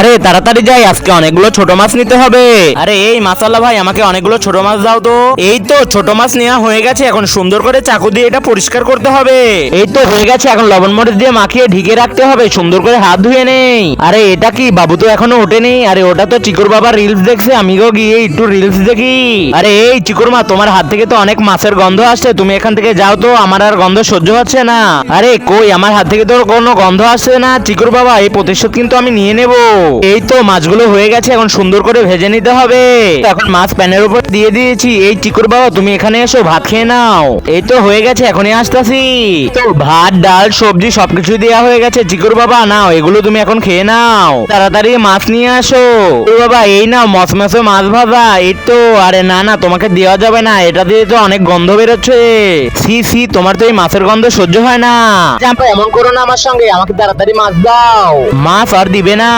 আরে তাড়াতাড়ি যাই, আজকে অনেকগুলো ছোট মাছ নিতে হবে। আরে এই মাসাল্লা ভাই, আমাকে অনেকগুলো ছোট মাছ দাও তো। এই তো ছোট মাছ নেওয়া হয়ে গেছে, এখন সুন্দর করে চাকু দিয়ে এটা পরিষ্কার করতে হবে। এই তো হয়ে গেছে, এখন লবণ মরিচ দিয়ে মাখিয়ে ঢেকে রাখতে হবে, সুন্দর করে হাত ধুয়ে নেই। আরে এটা কি, বাবু তো এখনো ওঠেনি। আরে ওটা তো চিকুর বাবা রিলস দেখছে, আমিও গিয়ে একটু রিলস দেখি। আরে এই চিকুর মা, তোমার হাত থেকে তো অনেক মাছের গন্ধ আসছে, তুমি এখান থেকে যাও তো, আমার আর গন্ধ সহ্য হচ্ছে না। আরে কই, আমার হাত থেকে তো কোনো গন্ধ আসছে না। চিকুর বাবা, এই প্রতিশোধ কিন্তু আমি নিয়ে নেব। এই তো মাছগুলো হয়ে গেছে, এখন সুন্দর করে ভেজে নিতে হবে। এখন মাছ প্যানের উপর দিয়ে দিয়েছি। এই চিকুর বাবা, তুমি এখানে এসো, ভাত খেয়ে নাও। এই তো হয়ে গেছে, এখনই আসতেছি। তো ভাত ডাল সবজি সবকিছু দেওয়া হয়ে গেছে। চিকুর বাবা নাও, এগুলো তুমি এখন খেয়ে নাও। তাড়াতাড়ি মাছ নিয়ে আসো। চিকুর বাবা এই নাও মচমচে মাছ ভাজা। এই তো। আরে না না, তোমাকে দেওয়া যাবে না, এটা দিয়ে তো অনেক গন্ধ বেরোচ্ছে। সি সি, তোমার তো এই মাছের গন্ধ সহ্য হয় না। জাম্পা, এমন করো না আমার সঙ্গে, আমাকে তাড়াতাড়ি মাছ দাও। মাছ আর দিবে না।